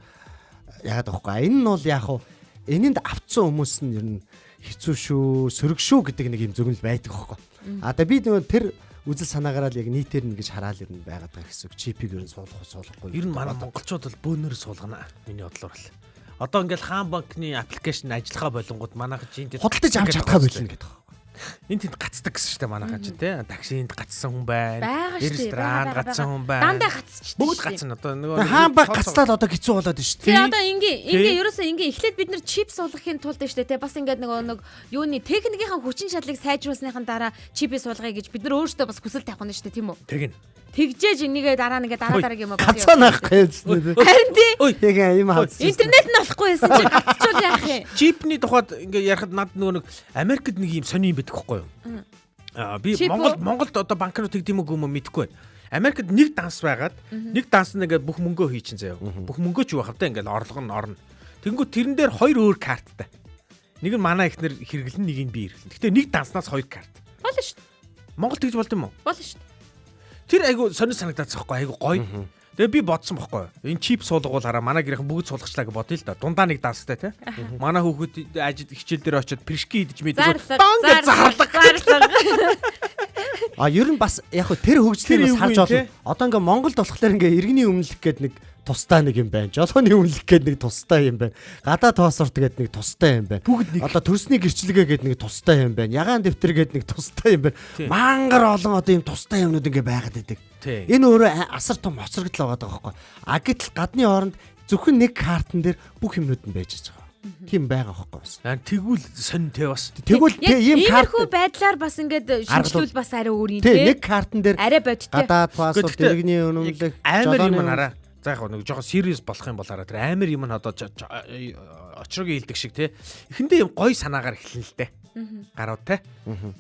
яагаад байхгүй. Энэ нь бол яг хуу энэнд авцсан хүмүүс нь ер нь хэцүү шүү, сөрөг шүү гэдэг нэг юм зөгнөл байдаг байхгүй. Тэгээ би нөгөө тэр үзэл санаагаараа л яг нийтээр нэгж хараал ер нь байгаад байгаа гэсэн үг. Чипийг ер нь суулгахгүй. Ер нь манай монголчууд бол бөөнөр суулгана. Миний бодлоор л. Одоо ингээл хаан банкны аппликейшн ажиллахаа болонгууд манайх чинь худалдаж авч чадхаа болно гэдэг. Энд тэнд гацдаг гэсэн шүү дээ манайхаа чинь тий. Таксинд гацсан хүн байна. Байгаа шүү дээ. Ресторан гацсан хүн байна. Дандаа гацчих. Бүгд гацсан одоо нөгөө Хаан баг гацлаад одоо хэцүү болоод байна шүү дээ. Тэгээ одоо ингээ ерөөсөө ингээ эхлээд бид нар чип суулгахын тулд нь шүү дээ. Бас ингээд нэг юуны техникийн хүчин чадлыг сайжруулсныхан дараа чипээ суулгая гэж бид нар өөрсдөө бас хүсэл тавих нь шүү дээ тийм үү? Тэгнь. Тэгжээж нэгээ дараа юм бодё. Гацаанахгүй юм. Харин тий. Яг юм хаа. Интернет нь болохгүй байсан чи гацчул яах юм? Чипний тухайд ингээ ярихад над нөгөө нэг Америкт нэг юм сони юм байдаг хгүй юу? Би Монголд одоо банкнууд тэгдэм үгүй юм мэдэхгүй байна. Америкт нэг данс байгаад нэг данс нэгээ бүх мөнгөө хий чин заяа. Бүх мөнгөө ч юу хавтаа ингээл орлого нь орно. Тэнгүү тэрэн дээр хоёр өөр карттай. Нэг нь манай ихнэр хэрэглэн нэг нь би хэрэглэн. Гэтэ нэг данснаас хоёр карт. Болно шүү дээ. Монгол тэгж болд юм уу? Болно шүү дээ. Тэр айгу сони санагдаад захгүй айгу гоё. Тэгээ би бодсон байхгүй. Энэ чип суулгуулаараа манай гэрхэн бүгд суулгачлаа гэж бодъё л да. Дундаа нэг данстай те. Манай хүүхэд ажил хичээл дээр очиод пришки идэж мэдээ. Донг зарлаг. Ер нь бас яг тэр хөгжлийг бас харж олно. Одоо ингээ Монголд болохоор ингээ иргэний өмнөлөх гэдэг нэг тусдаа нэг юм байна. Жолооны үнэлэх гээд нэг тусдаа юм байна. Гадаад пассворт гээд нэг тусдаа юм байна. Бүгд нэг. Одоо төрсний гэрчлэгээ гээд нэг тусдаа юм байна. Ягаан дэвтэр гээд нэг тусдаа юм байна. Мангар олон одоо юм тусдаа юмнууд ингээ байгаад байдаг. Энэ өөрөө асар том хоцрогдол байгаа байхгүй. А гэтэл гадны хооронд зөвхөн нэг картан дээр бүх юмнууд нь байж байгаа. Тийм байгаа байхгүй бас. Тэгвэл сонь тэ бас. Тэгвэл ийм карт иймэрхүү байдлаар бас ингээд шинжлүүл бас арай өөр юм тий. Нэг картан дээр арай бодтой. гадаад пассворт иргэний үнэмлэх амар юм хараа. За яг нэг жоохон serious болох юм бол хараа. Тэр амар юм нь одоо очрогийн хилдэг шиг те. Эхэндээ юм гой санаагаар эхэлнэ л дээ. Гарууд те.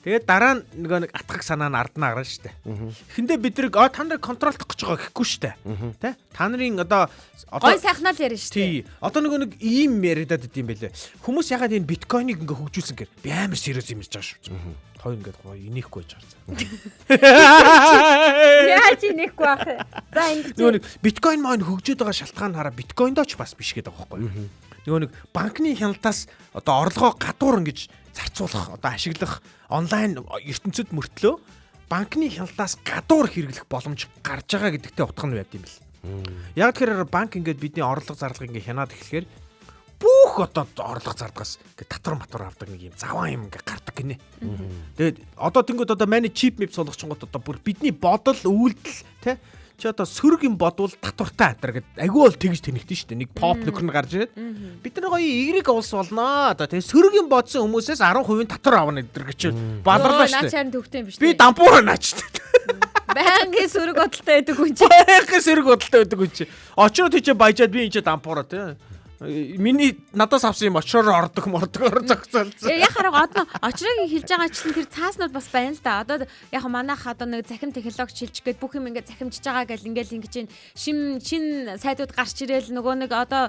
Тэгээд дараа нь нэг атгах санаа нь арднаа гарна штэ. Эхэндээ бид нэг та нарыг контролдох гэж байгаа гэхгүй штэ. Тэ? Та нарын одоо гой сайхнаа л ярина штэ. Тий. Одоо нэг ийм яригадад идэм байлээ. Хүмүүс ягаад энэ биткойныг ингээ хөгжүүлсэн гэр. Би амар serious юм ярьж байгаа шүү. Хоёр ингээд гоё инехгүй байж байгаа. Яаж инехгүй бах. За ингээд биткойн маань хөгжөөд байгаа шалтгаан хараа биткойндоо ч бас биш гэдэг байгаа байхгүй. Нөгөө нэг банкны хяналтаас одоо орлогоо гадуур ингэж зарцуулах одоо ашиглах онлайн ертөнцид мөртлөө банкны хяналтаас гадуур хэрэглэх боломж гарч байгаа гэдэгтээ утга нь байд юм бэл. Яг тэгэхээр банк ингээд бидний орлого зарлагыг ингээд хянаад эхлэхээр бүх одоо орлого зардгаас ингээд татвар матвар авдаг нэг юм заван юм ингээд гардаг гинэ. Тэгээд одоо тэнгууд одоо манай чип мэп суулгачгууд одоо бүр бидний бодол үйлдэл те чи одоо сөрөг юм бодвол татвартай атар гэд агүй бол тэгж тэнэгтэн шүү дээ. Нэг pop нөхөр нь гарч ирээд бид нар гоё эерэг улс болноо. Одоо тэгээ сөрөг юм бодсон хүмүүсээс 10% татвар авна гэдэр гэж бааларлаа шүү дээ. Наачаар төвхтэй юм биш. Би дампуураа наачтай. Байнгын сөрөг бодолтой байдаг хүн чи. Байнгын сөрөг бодолтой байдаг хүн чи. Очроо тийч баяжаад би энэ ч дампуураа тий. Миний надаас авсан юм очроор ордог зогцолцсон. Яг хараа одоо очрыг хэлж байгаа чинь тэр цааснууд бас байна л да. Одоо яг манайх одоо нэг захим технологи шилжих гээд бүх юм ингээд захимжиж байгаа гэл ингээд ингэж шин сайдууд гарч ирээл нөгөө нэг одоо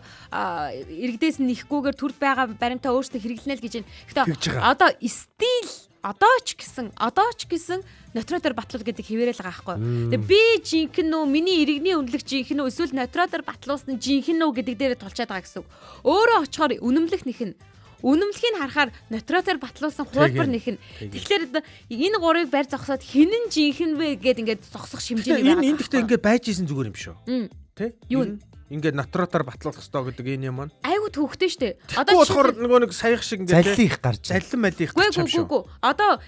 иргэдээс нь нэхгүйгээр төрд байгаа баримтаа өөрсдөө хэрэглэнэ л гэж байна. Гэхдээ одоо стил одоо ч гэсэн нотродор батлуул гэдэг хэвээрэл байгаа байхгүй. Тэгээ би жинхэнэ нөө миний иргэний үнэлэх жинхэнэ нөө эсвэл нотродор батлуулсан жинхэнэ нөө гэдэг дээр тулчаад байгаа гэсэн үг. Өөрөө очихоор үнэмлэхийг харахаар нотродор батлуулсан хуулбар нэх нь. Тэгэхээр энэ гурыг барь зогсоод хинэн жинхэнэ вэ гэд ингээд зогсох шимжээний байгаа. Энэ гэхдээ ингээд байж исэн зүгээр юм шүү. Тэ? Юу? Ингээд нотродор батлуулах ёстой гэдэг энэ юм аа. Айгу төвхтэй штэ. Одоо болохоор нөгөө нэг саях шиг ингээд заллин их гарч. Заллин малих гарч юм шүү. Үгүй. Одоо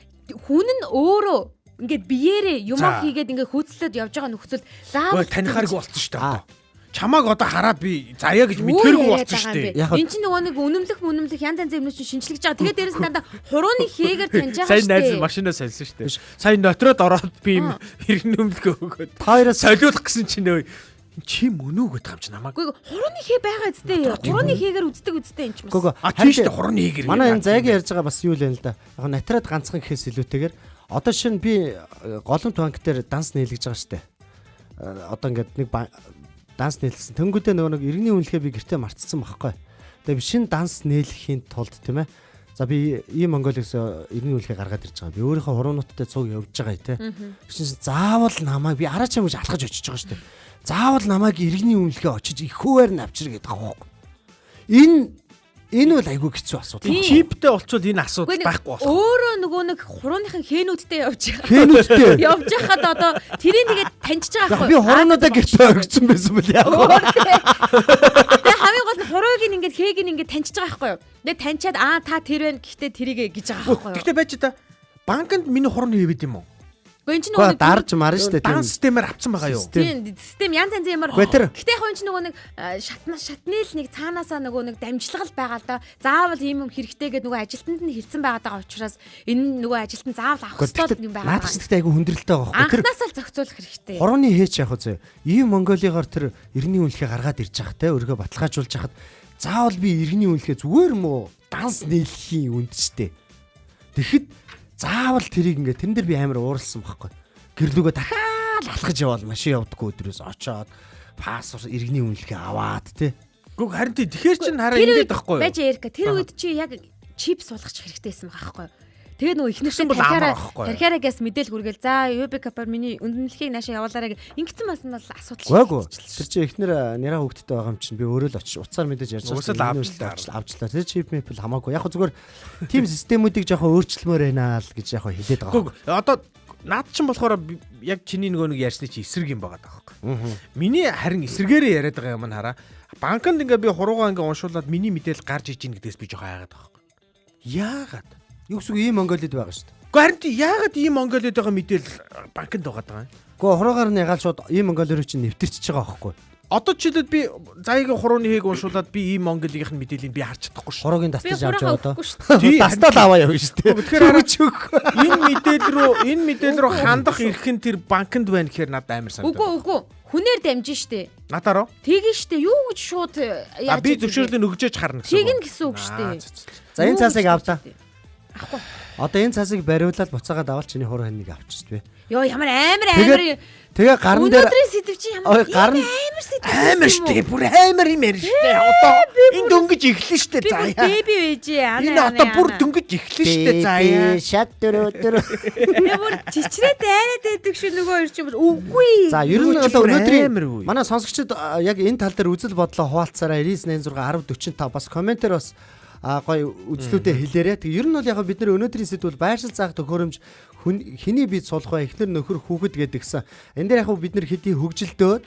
хүн нь өөрөө ингээд биеэрээ юм хийгээд ингээд хөөцлөд явж байгаа нөхцөл заавал танихааргүй болсон шүү дээ. Чамааг одоо хараад би заяа гэж мэдэргүй болсон шүү дээ. Энд чинь нөгөө нэг үнэмлэх янз янзын юмнууд чинь шинжлэж байгаа. Тэгээд дээрэс нь дандаа хурууны хийгээр таньж байгаа шүү дээ. Сайн найз машинаа салсан шүү дээ. Сайн нотрод ороод би юм хэрэг нүмлэхөө өгөөд. Хоёроос солиулах гэсэн чинь нөө чи мөн үү гэдэг юм чи намайг. Үгүй хурууны хий байгаа зүтэй. Хурууны хийгээр үздэг энэ ч юм. Тийш дээ хурууны хийгээр. Манай энэ зайгийн ярьж байгаа бас юу л юм л да. Яг натраад ганцхан гэхээс илүүтэйгээр одоо шинэ би голомт банк дээр данс нийлгэж байгаа штэ. Одоо ингээд нэг данс нийлгэсэн. Тэнгүүдээ нөгөө нэг иргэний үнэлгээ би гэртээ мартсан байхгүй. Тэгээ би шинэ данс нийлэхийн тулд тийм ээ. За би ийм Монголиос иргэний үнэлгээ гаргаад ирж байгаа. Би өөрийнхөө хуруунуудтай цуг явж байгаа тий. Шинэ заавал намайг би араач юм гэж алхаж очиж байгаа штэ. Заавал намайг иргэний үнэлгээ очиж ихүүгээр нь авчир гэдэг байгаа. Энэ бол айгүй хэцүү асуудал. Чиптэй болчвол энэ асуудал байхгүй болох. Өөрөө нөгөө нэг хурууныхын хэнүүдтэй явж байгаа. Явж хахад одоо тэрийг тэгээд таньж байгаа байхгүй. Би хуруунуудаа гэртээ оргицсан байсан бол яах вэ? Тэгээ хамгийн гол нь хурууг ингээд хээг ингээд таньж байгаа байхгүй юу? Тэгээ таньчаад та тэр байна гэхдээ тэрийг гэж байгаа байхгүй юу? Гэхдээ байж та банкнд миний хурууны хэвэд юм уу? Гүн чинь нөгөө дарж марна штэ тийм системээр авцсан байгаа юу? Тийм систем янз янзын юмар. Гэхдээ яг энэ чинь нөгөө нэг шатны л нэг цаанаасаа нөгөө нэг дамжлагал байгаа л да. Заавал ийм юм хэрэгтэй гэдэг нөгөө ажилтнанд нь хэлсэн байгаа учраас энэ нөгөө ажилтан заавал авах ёстой юм байгаа. Наадах гэхдээ айгүй хүндрэлтэй байгаа. Анхнаасаа л зохицуулах хэрэгтэй. Хурууны хээч яах вэ? Ийм Монголиогоор тэр иргэний үнэлгээ гаргаад ирж байгаа те өөрийгөө баталгаажуулж хахад заавал би иргэний үнэлгээ зүгээр мó данс нийлхийн үнд штэ. Тэгэхэд заавал тэрийг ингээ тэрэн дээр би амар ууралсан байхгүй. Гэрлүүгөө дахиад алхаж явал машин явдаггүй өдрөөс очоод пассворд иргэний үнэлгээ аваад тий. Гүг харин тий тэгэхэр чин хараа ингэж байхгүй юу? Байж Эрика тэр үед чи яг чип суулгачих хэрэгтэйсэн байгаа байхгүй юу? Тэгээ нөгөө ихнэрсэн тархиараагаас мэдээлэл хүргээл за UB Капар миний үнэлгээг наашаа явуулаарай ингэсэн байсан бол асуудал. Үгүй. Тэр чи ихнэр нэраа хөвгттэй байгаа юм чинь би өөрөө л очиж уцаар мэдээж ярьж байгаа. Авчлаа. Тэр чип мэп хамаагүй. Яг зүгээр тим системүүдийг жоохон өөрчлөмөр байна л гэж яг хэлээд байгаа. Одоо наад чинь болохоор яг чиний нөгөө нэг ярьсны чи эсрэг юм байгаа даахгүй. Миний харин эсрэгээрээ яриад байгаа юм хараа. Банкнд ингээ би хуруугаа ингээ уншуулад миний мэдээлэл гарч иж ийн гэдгээс би жоо хайгаад байгаа хгүй. Яагаад? Юу гэсэн ийм Монголид байгаа шүү дээ. Гэхдээ харин яагаад ийм Монголид байгаа мэдээлэл банкнд байгаа даа юм? Гэхдээ хуруугаар нь ягаад шууд ийм Монголоор чинь нэвтэрчж байгаа байхгүй. Одоо жишээлбэл би заяагийн хурууны хийг уншуулад би ийм Монголынх нь мэдээллийг би харж чадахгүй шүү. Хуруугийн дастаж авч яваа доо. Тий, Дастаад аваа явна шүү дээ. Тэгэхээр энэ мэдээлэл рүү хандах эрх нь тэр банкнд байна гэхээр надад амар санагдав. Үгүй. Хүнээр дамжин штэ. Надаараа. Тэгин штэ. Юу гэж шууд яаж би зөвшөөрлийг өгчөөж харна гэсэн. Тэгин гэсэн үг штэ. За энэ цаасыг авлаа. Ахгүй. Одоо энэ цаасыг бариулаад буцаагаад авал чиний хуруу ханыг авчихс бэ. Йоо ямар амар. Тэгээ гарн дээр өнөөдрийн сэдв чи ямар амар сэдв. Амар штэ. Бүр амар юм ярь штэ. Одоо энэ дөнгөж эхлэн штэ. За яа. Бэби вэжи Энэ одоо бүр дөнгөж эхлэн штэ. За яа. Шат дөрөдөр. Ямар чичрээд айраад байдаг шүү нөгөө хоёр ч юм үгүй. За ер нь одоо өнөөдрийн манай сонсогчид яг энэ тал дээр үзэл бодлоо хуваалцаараа 9986 1045 бас комментээр бас гоё үзлүүдээ хэлээрэй. Тэг ер нь бол яг бид нар өнөөдрийн сэдв бол байршил заах төхөөрөмж хэний бие суулгах вэ? Эхнэр нөхөр хүүхэд гэдгсэн. Энд дээр яг бид нар хэдий хөгжилдөөд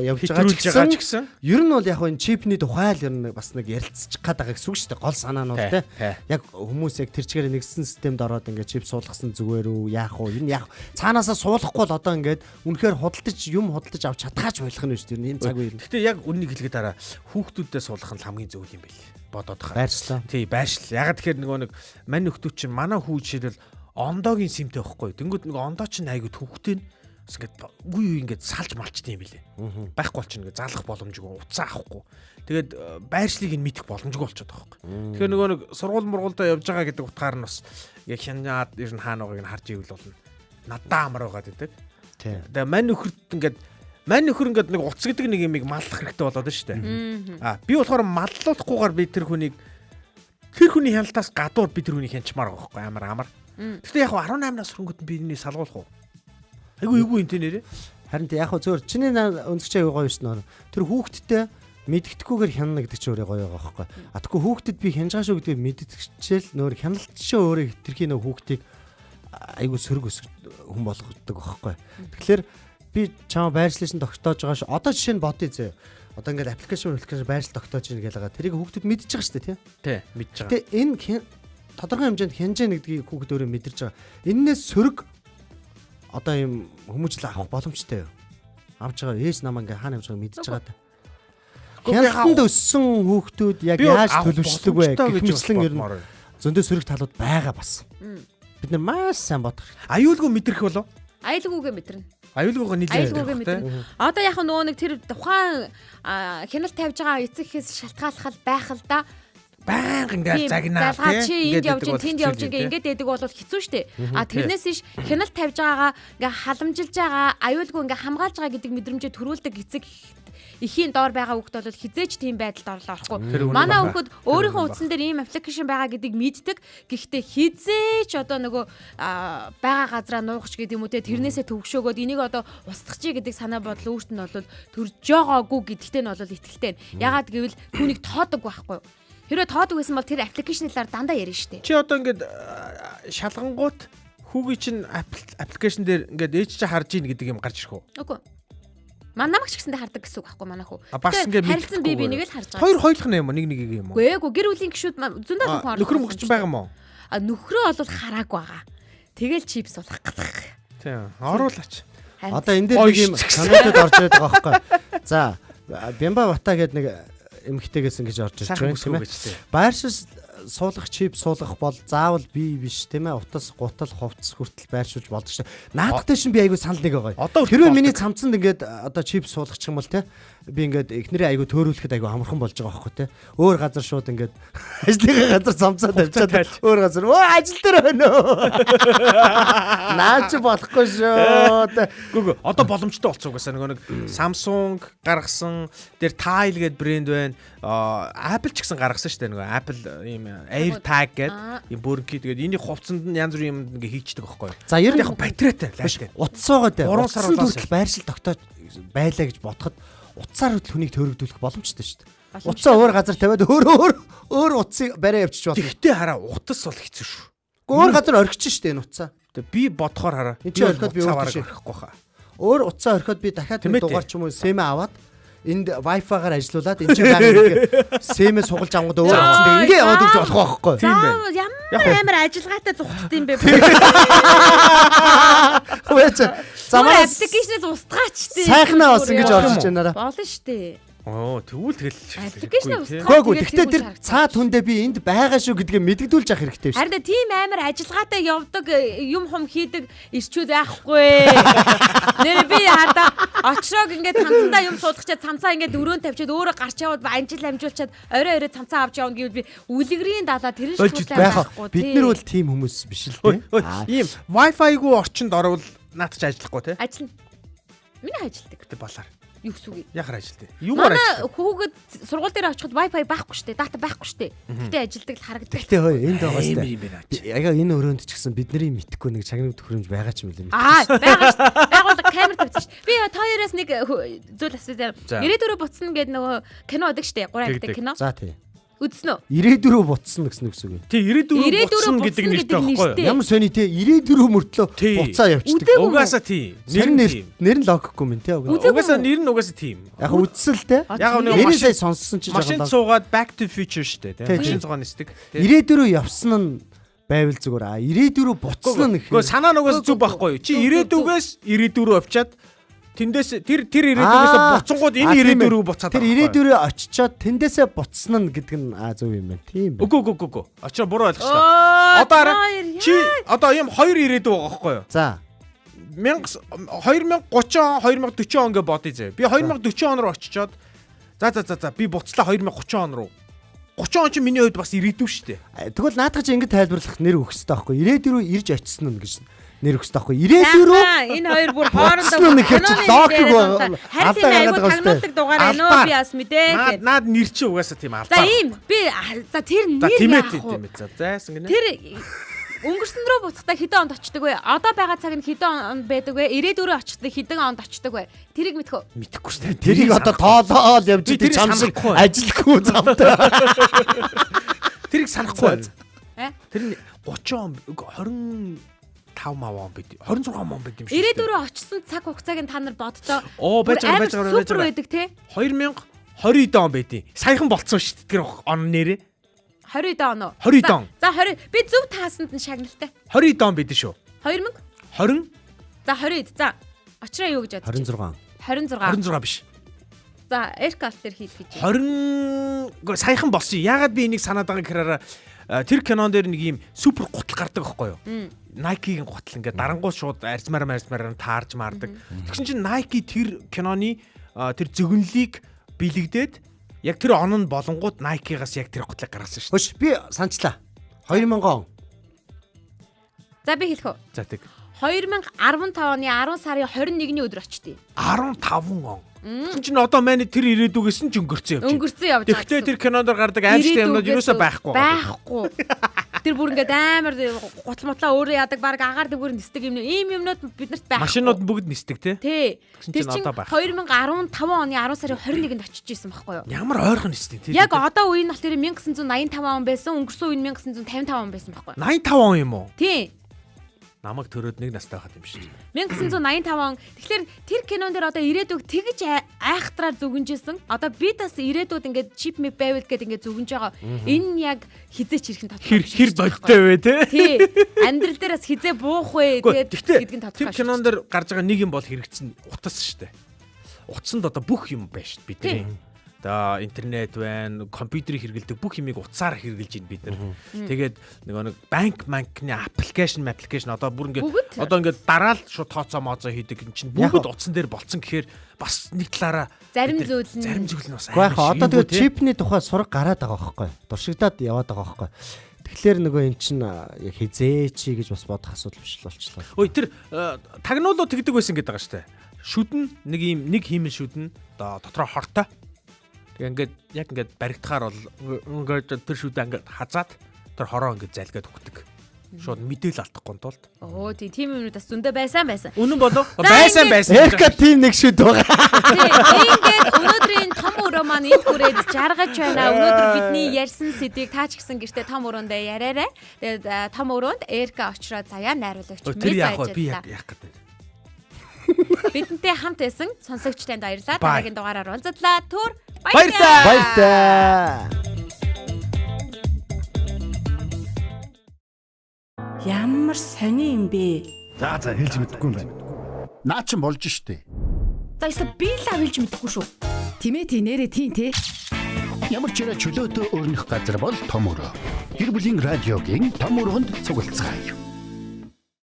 явж байгаа ч гэсэн ер нь бол яг энэ чипний тухай л ер нь бас нэг ярилцчих гээд байгаа гэсэн үг шүү дээ. Гол санаа нь бол тэ. Яг хүмүүс яг тэр чигээр нэгсэн системд ороод ингээд чип суулгасан зүгээр үү? Яах вэ? Ер нь яг цаанаасаа суулгахгүй л одоо ингээд үнэхээр худалдаж авч чадхаач болох нь шүү дээ. Энэ цаг үеэр. Гэтэ яг үннийг хэлгээд дараа хүүхдүүдэд суулгах нь хамгийн зөв юм байл. Бодоод байгаа. Байршлаа. Тий, байршил. Ягаад тэгэхээр нөгөө нэг мань нөхдүүд чинь манай хүү жишээлбэл ондоогийн симтэй байхгүй. Тэнгүүд нөгөө ондоо чинь айгу төвхтэй бас ингээд үе ингээд салж малчтай юм билээ. Байхгүй болчих ингээд залах боломжгүй, уцаа авахгүй. Тэгээд байршлыг нь мэдэх боломжгүй болчиход байгаа байхгүй. Тэгэхээр нөгөө нэг сургууль мургуулдаа явж байгаа гэдэг утгаар нь бас яг хянаад ер нь хаана байгааг нь харж ивэл болно. Надаа амар байгаад байдаг. Тий. Тэгээд мань нөхөр ингээд нэг уц гэдэг нэг юмыг маллах хэрэгтэй болоод шүү дээ. Би болохоор маллуулахгүйгээр би тэр хүний хяналтаас гадуур би тэр хүнийг хянчмаар байгаа байхгүй амар. Гэхдээ яг 18 нас хөрөнгөт нь биний салгуулах уу? Айгүй энэ нэрээ. Харин яг зөвөр чиний өнцгч аягүй гоё шнэ. Тэр хүүхдтэй мэдгэдэггүйгээр хянана гэдэг чинь өөрөө гоё байгаа байхгүй. Тэгэхгүй хүүхдэд би хянж байгаа шүү гэдгийг мэдчихэл нөр хяналтчаа өөрөө хитрхийн нөх хүүхдийг айгүй сөрөг хүн болгодог байхгүй. Тэгэхээр би чам байршлын тогтоож байгаа шүү. Одоо жишээ нь бодъё зөө. Одоо ингээд аппликейшн байршил тогтоож ийн гэж байгаа. Тэрийг хүүхдүүд мэдчихэж байгаа шүү дээ, тий? Мэдж байгаа. Гэтэ энэ тодорхой хэмжээнд хянжаа нэгдгийг хүүхд өөрөө мэдэрч байгаа. Эннээс сөрөг одоо юм хүмүүжил авах боломжтой юу? Авч байгаа ээж намаа ингээ хаана явж байгааг мэдчихэж байгаа та. Хяналтанд өссөн хүүхдүүд яг яаж төлөвшдөг вэ гэх мэтлэн ер нь зөндөө сөрөг талууд байгаа бас. Бид нар маш сайн бодох. Аюулгүй мэдрэх болов? Аюулгүйгээ мэдрэнэ. Аюулгүйгээ нийлээ мэдрэнэ. Одоо яг нөгөө нэг тэр тухайн хяналт тавьж байгаа эцэгхээс шалтгааллах байх л да. Баян ингээд загнаа тий. Энд явж тэнд явж ингээд дэдэг бол хэцүү шттэ. Тэрнээс иш хяналт тавьж байгаагаа ингээ халамжилж байгаа аюулгүй ингээ хамгаалж байгаа гэдэг мэдрэмжээ төрүүлдэг эцэг эхийн доор байгаа хүүхд бол хизээч тийм байдалд орлоо орохгүй. Манай хүүхд өөрийнхөө утсан дээр ийм аппликейшн байгаа гэдгийг мэддэг. Гэхдээ хизээч одоо нөгөө байгаа газараа нуугч гэдэг юм уу те тэрнээсээ төвөгшөөгөөд энийг одоо устгах чи гэдэг санаа бодол өөрт нь бол төрж байгаагүй гэдэгтээ нь бол итгэлтэй. Ягаад гэвэл түүнийг тоодог байхгүй. Хэрвээ тоодог байсан бол тэр аппликейшнлаар дандаа ярина штэ. Чи одоо ингээд шалгангууд хүүгийн чинь аппликейшн дээр ингээд ээж чи харж ийн гэдэг юм гарч ирэх үү? Үгүй. Намайг ч гэсэндээ хардаг гэсэн үг байхгүй манай хүү. Бас ингээд харилцан би нэгийг л харж байгаа. Хоёр хойлох нь юм уу? Нэг юм уу? Үгүй гэр бүлийн гişүүд зөндөө хүн харж. Нөхөр мөгч байгаа юм уу? Нөхрөө бол хараагүй байгаа. Тэгэл чипс болох гэдэг. Тийм. Оруулаач. Одоо энэ дээр нэг юм комментод орж ирээд байгаа байхгүй. За, Бямба Бата гэдэг нэг эмэгтэйгээс ингэж орж ирж байгаа юм байна. Байршил суулгах чип суулгах бол заавал бие биш тийм ээ. Утас, гутал, хувцас хүртэл байршуулж болдог шүү дээ. Наадтай шин би айгүй санал нэг байгаа. Хэрвээ миний цамцанд ингээд одоо чип суулгачих юм бол тийм би ингээд эхнэрээ айгүй төөрүүлэхэд айгүй амархан болж байгаа байхгүй тийм. Өөр газар шууд ингээд ажлын газар цамцаа тавьчаад өөр газар ажил дээр байна уу? Наач болохгүй шүү. Гүг одоо боломжтой болцсон угаасаа нэг Samsung гаргасан дээр Tile гэдэг брэнд байна. Apple ч гэсэн гаргасан шүү дээ нөгөө Apple ийм AirTag гэдэг ийм бүрэнхий тэгээд энийг хувцсанд нь янз бүрийн юм ингээ хийчихдэг байхгүй юу. За ер нь яг батарейтай лааштай. Утсаагаа дээ. 3 сар хүртэл байршил тогтоож байлаа гэж бодоход утсаар хүртэл хүнийг төрөгдүүлэх боломжтой шүү дээ. Утсаа өөр газар тавиад өөр утсыг бариа явчих болно. Тэгтээ хараа утас бол хэцүү шүү. Өөр газар орхичих шүү дээ энэ утсаа. Тэгээ би бодохоор хараа. Энд чинь орхиод би өөр тийш ярихгүй хаа. Өөр утсаа орхиод би дахиад Тэмээ дугаар ч юм уу сэм аваад энд Wi-Fi-гаар ажиллуулад энэ чинь байгаа сэм суулж авангууд өөр утсан ингээ яваад өгч болох байхгүй. За ямар амар ажиллагаатай зүгтд юм бэ? Хөөе. Замаас аппликейшнээс устгаач тий. сайхнаа бас ингэж орж иж байна. Болно штэ. Оо тэгвэл тэгэл Аппликейшнээ устгаач. Гөөгүй. Гэхдээ тэр цаа түндээ би энд байгаа шүү гэдгээ мэдгдүүлж явах хэрэгтэй шүү. Харин тийм амар ажиллагаатай явдаг юм хум хийдэг ирчүүд байхгүй. Нэр би хада очрог ингээд цамцандаа юм суудахчаад цамцаа ингээд өрөөнд тавьчаад өөрөө гарч яваад амжил амжуулчаад орой цамцаа авч явна гэвэл би үлгэрийн далаа тэрэн шиг байхгүй. Бид нар бол тийм хүмүүс биш л дээ. Ийм Wi-Fi-гүй орчинд орвол наадч ажиллахгүй те. Ажиллана. Миний ажилдаг. Тэ болоор. Юу гэсэн үг юм? Яхаар ажилтээ. Юугаар ажилтээ? Хүүхэд сургууль дээр очиход Wi-Fi байхгүй штэ, дата байхгүй штэ. Гэтэ ажилдаг л харагддаг. Гэхдээ хөөе энд байгаа штэ. Яга энэ өрөөнд ч гэсэн бидний мэдхгүй нэг чагнаг төхөөрөмж байгаа ч юм лээ. Байгаа штэ. Байгууллага камер тавьсан штэ. Би тооёроос нэг зүйл асуусан. 94 буцна гэдэг нөгөө кино удаг штэ. 3 актер кино. За тий. Үзсэн үү? 94 буцсан гэсэн үг үү? Тий 94 буцсан гэдэг нэртэй байхгүй юу? Ямар сони тий 94 мөртлөө буцаа явчихдаг. Угаасаа тий. Нэр нь логикгүй мэн тий. Угаасаа нэр нь угаасаа тийм. Яг үдсэл тий. Яг нэг машин сая сонссон чи машин цуугаад back to future штэ тий. Машин цуугаа нисдэг. 94 явсан нь байвал зүгээр 94 буцсан нь Гэхдээ санаа нугаас зүг байхгүй юу? Чи 92-ээс 94 авчаад тэндээс тэр 92-ээс буцсангууд энэ 94 буцаад тэр 94 очичоод тэндээсээ буцсан нь гэдэг нь зөв юм байна. Тийм байна. Үгүй. Очоо буруу ойлгочлаа. Одоо чи одоо юм 2 ирээдүй байгаа байхгүй юу? За. 2030 он 2040 он гэ бодъё зэ. Би 2040 он руу очичоод за би буцлаа 2030 он руу. 30 он чи миний хувьд бас ирээдүй шүү дээ. Тэгвэл наадах чи ингэ тайлбарлах нэр өгөх хэрэгтэй байхгүй. Ирээдүй рүү ирж очсон нь гэж нэр өгөх хэрэгтэй байхгүй. Ирээдүй рүү энэ хоёр бүр хоорондоо алдаа гаргаад байгаа шүү. Дугаар энөө би бас мэдээ. Наад нэр чи угаасаа тийм алдаа. За ийм би за тэр нэр тийм. За зайсан гинэ. Тэр өнгөрсөн рүү буцахдаа хэдэн онд очдөг вэ? Одоо байгаа цаг нь хэдэн он байдаг вэ? Ирээдүйрөө очихдоо хэдэн онд очдөг вэ? Тэрийг мэдхөө. Мэдэхгүй шүү дээ. Тэрийг одоо тоолоод явж идэг чам шиг ажилгүй замтай. Тэрийг санахгүй. Тэр 30 он 25 он бид 26 он бид юм шүү. Ирээдүйрөө очсон цаг хугацааг нь та нар боддоо. Байж байгаа. Байдаг те. 2020 он байдیں۔ Саяхан болцсон шүү дээ. Тэр он нэрээ. 20 он уу? 20 он. За 20 би зөв таасанд нь шагналтай. 20 он бид шүү. 2000? 20. За 20. За очроо юу гэж бодчих. 26 биш. За Эркал тэр хийж. 20 саяхан болсон. Яагаад би энийг санаад байгаа гэхээр тэр кинон дээр нэг юм супер гутал гардаг байхгүй юу? Nike-ийн гутал ингээд дарангуй шууд арьсмаар таарж маардаг. Тэгсэн чинь Nike тэр киноны тэр зөгнөлийг бэлэгдээд яг тэр он нь болонгууд Nike-гаас яг тэр гутлыг гаргасан шүү дээ. Хөш би санчлаа. 2000 он. За би хэлэх үү? За тэг. 2015 оны 10 сарын 21-ний өдөр очтыг. 15 он. Тэгсэн чинь одоо манай тэр ирээдүгээс нь ч өнгөрцөн явж байна. Өнгөрцөн явж байгаа. Тэгтээ тэр кинонд гардаг аимшигтай юмнууд юусоо байхгүй. Тэр бүр ингээд амар гутал мотлоо өөрөө яадаг баг агаар дэвгэр нисдэг юм. Ийм юмнууд биднэрт байхгүй. Машинууд бүгд нисдэг тий. Тэр чинь 2015 оны 10 сарын 21-нд очиж исэн байхгүй юу? Ямар ойрхон нисдэг тий. Яг одоо үеийн болохоор 1985 он байсан, өнгөрсөн үе нь 1955 он байсан байхгүй юу? 85 он юм уу? Тий. Намайг төрөөд нэг настай хахад юм шиг. 1985 он. Тэгэхээр тэр кинон дээр одоо ирээдүг тэгж айхтраар зүгэнжсэн. Одоо бид бас ирээдүйд ингээд чип мэп байвал гэдэг ингээд зүгэнж байгаа. Энэ яг хизээч ирэх нь тодорхой. Хэр бодтой вэ те? Тий. Амьдрал дээр бас хизээ буух вэ гэдэг нь тодорхой. Тэр кинон дээр гарч байгаа нэг юм бол хэрэгцсэн утас шүү дээ. Утсанд одоо бүх юм байна шүү дээ бидний. Одоо интернет байна, компьютерийг хэрэглэдэг бүх юмыг утсаар хэрэгжилж байна бид нар. Тэгээд нэг банкны аппликейшн одоо бүр ингээд дараал шууд тооцоо моозоо хийдэг юм чинь бүгд утсан дээр болцсон гэхээр бас нэг талаараа зарим зүйл нь бас яг одоо тэгээд чипний тухай сураг гараад байгаа байхгүй. Дуршигдаад яваад байгаа байхгүй. Тэгэхээр нөгөө эн чинь яг хизээ чи гэж бас бодох асуудал биш л болчихлоо. Ой тэр тагнуулуу тэгдэг байсан гэдэг байгаа шүү дээ. Шүдэн нэг хиймэн шүдэн дотроо хортой. Тэгээд ингээд баригдахаар бол ингээд тэр шүдэ ингээд хазаад тэр хороо ингээд залгаад өгдөг. Шууд мэдээлэл алдахгүй тулд. Оо тийм юмнууд бас зөндөө байсан. Үнэн болов? За, Байсан. Эрка тим нэг шүд байгаа. Тэгээд өнөөдрийн том өрөө маань энд хүрээд жаргаж байна. Өнөөдөр бидний ярьсан сэдвийг та ч гэсэн гэртээ том өрөөндөө яриарай. Тэгээд том өрөөнд Эрка очроод заяа найруулагч Тэр яах вэ? Би ажиллаа. яах гэдэг. Бидэнтэй хамт байсан сонсогчтойд баярлалаа. Дараагийн дугаараар уулзлаа. Түр Баярлалаа. Баяртай. Ямар сони юм бэ? За хэлж мэдэхгүй юм байна. Наа чин болж штэ. За эсвэл би л авилж мэдэхгүй шүү. Тимээ нэрээ тийм те. Ямар ч чөлөөтэй өрнөх газар бол том өрөө. Гэр бүлийн радиогийн том өрөөнд цуглацгаая.